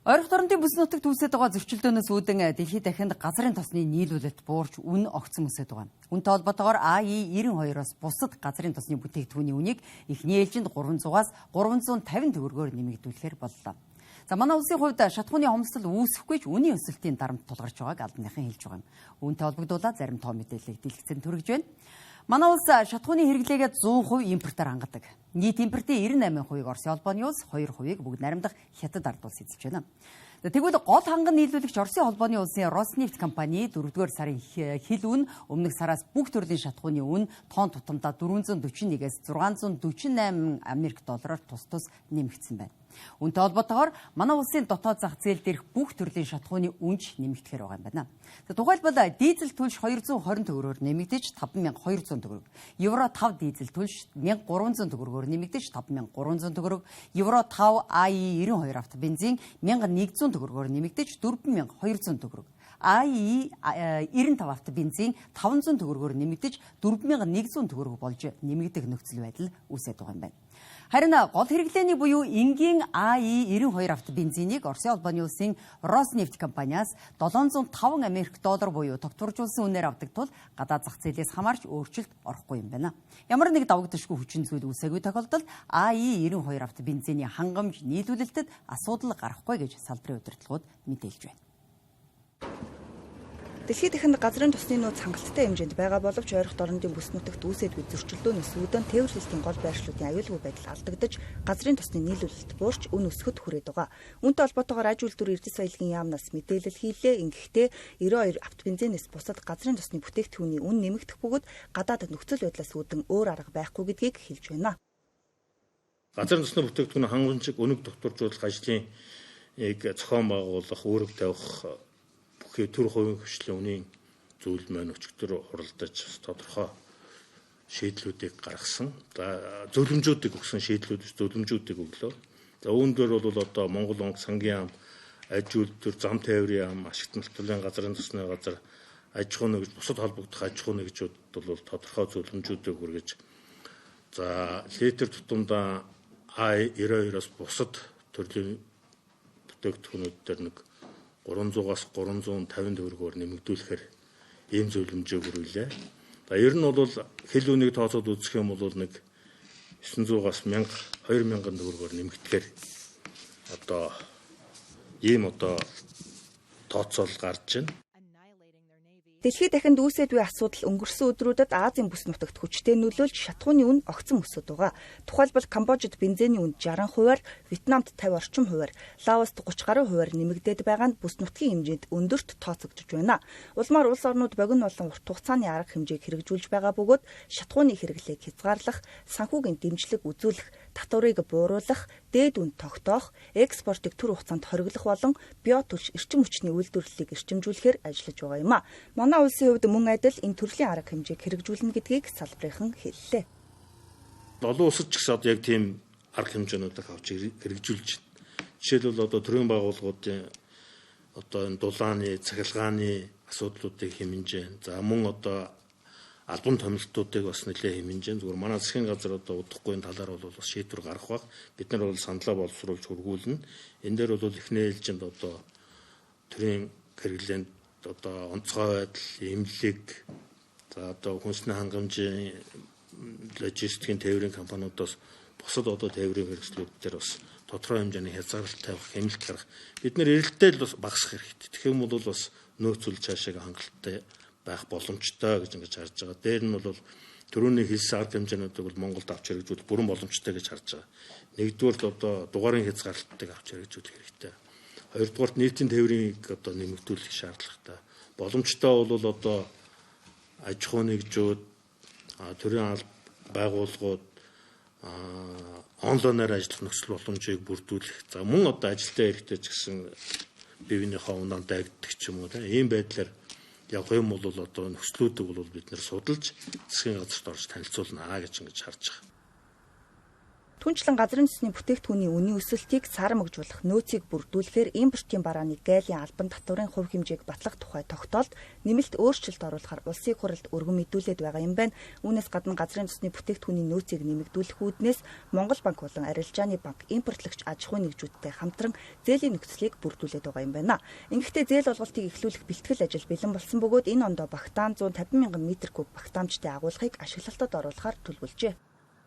Ойрхон дорнодын бүс нутагт үүсэж байгаа зөрчилдөөнөөс үүдэн дэлхийд дахинд газрын тосны нийлүүлэлт буурч үн огцсон өсөж байгаа. Үүнтэй холбоотойгоор АИ-92-оос бусад газрын тосны бүтээгдэхүүний үнийг эхний ээлжинд 300-аас 350 төгрөгөөр нэмэгдүүлэхээр боллоо. За манай улсын хувьд шатхууны хомсдол үүсэхгүй ч үнийн өсөлтийн дарамт тулгарч байгааг албаныхан хэлж байгаа юм. Үүнтэй холбогдуулаад зарим тоо мэдээллийг дэлгэцэн төрөж байна. Манай улс шатхууны хэрэглээгээд 100% импортоор хангадаг. Нийт импортын 98%-ийг Оросын холбооны улс, 2%-ийг бүгд наримдах Хятад ард улс эзэлж байна. Тэгвэл гол ханган нийлүүлэгч Оросын холбооны улсын Роснефть компани 4-р сарын хил үн өмнөх сараас бүх төрлийн шатхууны үн тонн тутамдаа 441-ээс 648 Америк доллараар тус нэмэгдсэн байна. Үүнтэй холбоотойгоор манай улсын дотоод зах зээл дээрх бүх төрлийн шатхууны үнж нэмэгдэхээр байгаа юм байна. Тухайлбал дизель түлш 220 төгрөгөөр нэмэгдэж 5200 төгрөг. Евро 5 дизель түлш 1300 төгрөгөөр нэмэгдэж 5300 төгрөг. Евро 5 АИ-92 авто бензин 1100 төгрөгөөр нэмэгдэж 4200 төгрөг. АИ-95 авто бензин 500 төгрөгөөр нэмэгдэж 4100 төгрөг болж нэмэгдэх нөхцөл байдал үүсэж байгаа юм байна. Харин гол хэрэглээний буюу энгийн АИ-92 авто бензинийг Оросын холбооны улсын Роснефть компаниас 705 Америк доллар буюу тогтворжуулсан үнээр авдаг тул гадаад зах зээлээс хамаарч өөрчлөлт орохгүй юм байна. Ямар нэг давагдашгүй хүчин зүйл үүсээгүй тохиолдолд АИ-92 авто бензиний хангамж нийлүүлэлтэд асуудал гарахгүй гэж салбарын удирдлагууд мэдээлж байна. Дэлхийд дахинд газрын тосны нөөц хангалттай хэмжээнд байгаа боловч ойрхон дорнодын бүс нутагт үүсээдгүй зөрчилдөөнөөс үүдэн тээвэрлэлтийн гол байршлуудын аюулгүй байдал алдагдаж газрын тосны нийлүүлэлт буурч үн өсгөхөд хүрээд байгаа. Үүнтэй холбоотойгоор аж үйлдвэр эрдэс баялагын яамнаас мэдээлэл хийлээ. Ингэхдээ 92 авто бензинээс бусад газрын тосны бүтээгдэхүүний үн нэмэгдэх бөгөөд гадаад нөхцөл байдлаас үүдэн өөр арга байхгүй гэдгийг хэлж байна. Газрын тосны бүтээгдэхүүний хангамжийг өнөг докторжуулах ажлын зохион байгуулах, үүрэг тавих төр хувийн хвшлийн үнийн зүйл маань өчигдөр хуралдаж тодорхой шийдлүүдийг гаргасан. За зөвлөмжүүдийг өгсөн зөвлөмжүүдийг өглөө. За үүн дээр бол одоо Монгол онц сангийн яам, аж үйлдвэр, зам тээврийн яам, ашигт нутгийн газрын тосны газар, аж ахуй нэгж, бусад холбогдох аж ахуй нэгжүүд бол тодорхой зөвлөмжүүдийг хүргэж за литр тутамдаа АИ-92-оос бусад төрлийн бүтээгдэхүүнүүд дээр нэг 300-аас 350 төгрөгөөр нэмэгдүүлэхээр ийм зөвлөмжийг хүргэлээ. За ер нь бол хил үнийг тооцоод үзэх юм бол нэг 900-аас 1000, 2000 төгрөгөөр нэмэгдэхээр одоо ийм тооцоол гарч байна. Дэлхийд дахинд үүсээд буй асуудал өнгөрсөн өдрүүдэд Азийн бүс нутагт хүчтэй нөлөөлж шатхууны үн огцон өсөж байгаа. Тухайлбал Камбожид бензиний үн 60%-аар, Вьетнамд 50 орчим хувиар, Лаост 30 гаруй хувиар нэмэгдээд байгаа нь бүс нутгийн хэмжээнд өндөрт тооцогдож байна. Улмаар улс орнууд богино болон урт хугацааны арга хэмжээг хэрэгжүүлж байгаа бөгөөд шатхууны хэрэглээг хязгаарлах, санхүүгийн дэмжлэг үзүүлэх, татварыг бууруулах, дээд үнд тогтоох, экспортыг түр хугацаанд хориглох болон био түлш эрчим хүчний үйлдвэрлэлийг эрчимжүүлэхээр ажиллаж байгаа юм а. Манай улсын хувьд мөн адил энэ төрлийн арга хэмжээг хэрэгжүүлнэ гэдгийг салбарынхан хэллээ. Олон улсад ч гэсэн яг тийм арга хэмжээнүүдийг авч хэрэгжүүлж байна. Жишээлбэл төрийн байгууллагуудын энэ дулааны, цахилгааны асуудлуудыг хэмнэж байна. За мөн албан томилтуудыг бас нэлээд хэмнэж байна. Зүгээр манай засгийн газар удахгүй талаар бол бас шийдвэр гаргах баг. Бид нар бол саналаа боловсруулж хургуулна. Энэ дээр бол эхний ээлжинд төрийн хэрэглээнд онцгой байдал, эмнэлэг, за хүнсний хангамжийн логистикийн тээврийн компаниудаас бусад тээврийн хэрэгслүүд дээр бас тодорхой хэмжээний хязгаарлалт тавих, хэмнэлт гаргах. Бид нэр эрэлттэй л бас багасгах хэрэгтэй. Тэгэх юм бол бас нөөцөл цаашаа хангалттай байх боломжтой гэж ингэж харж байгаа. Дээр нь бол төрөний хэлсэн арга хэмжээнүүдийг бол Монголд авч хэрэгжүүлэх бүрэн боломжтой гэж харж байгаа. Нэгдүгээр дугаарын хязгаарлалтыг авч хэрэгжүүлэх хэрэгтэй. Хоёрдугаарт нийтийн тээврийг нэмэгдүүлэх шаардлагатай. Боломжтой бол аж ахуй нэгжүүд, төрийн байгууллагууд онлайнаар ажиллах нөхцөл боломжийг бүрдүүлэх. За мөн ажилтаа эрэхтэй ч гэсэн бивнийхээ унаанд дайгддаг ч юм уу. Ийм байдлаар явах юм бол нөхцлүүдийг бол бид нэр судалж засгийн газарт орж танилцуулна гэж ингэж харж байгаа. Түүнчлэн газрын төсний бүтээгдэхүүний үнийн өсөлтийг сарамжуулах нөөцийг бүрдүүлэхээр импортын барааны гайлын албан татварын хувь хэмжээг батлах тухай тогтоолд нэмэлт өөрчлөлт оруулахар улсын хурлд өргөн мэдүүлээд байгаа юм байна. Үүнээс гадна газрын төсний бүтээгдэхүүний нөөцийг нэмэгдүүлэх үүднээс Монгол банк болон арилжааны банк импортлагч аж ахуйн нэгжүүдтэй хамтран зээлийн нөхцөлийг бүрдүүлээд байгаа юм байна. Ингэхдээ зээл олголтыг эхлүүлэх бэлтгэл ажил бэлэн болсон бөгөөд энэ ондоо багтаан 150 мянган метр куб багтаамжтай агуулгыг ашиглалтад оруулахар төлөвлөжээ.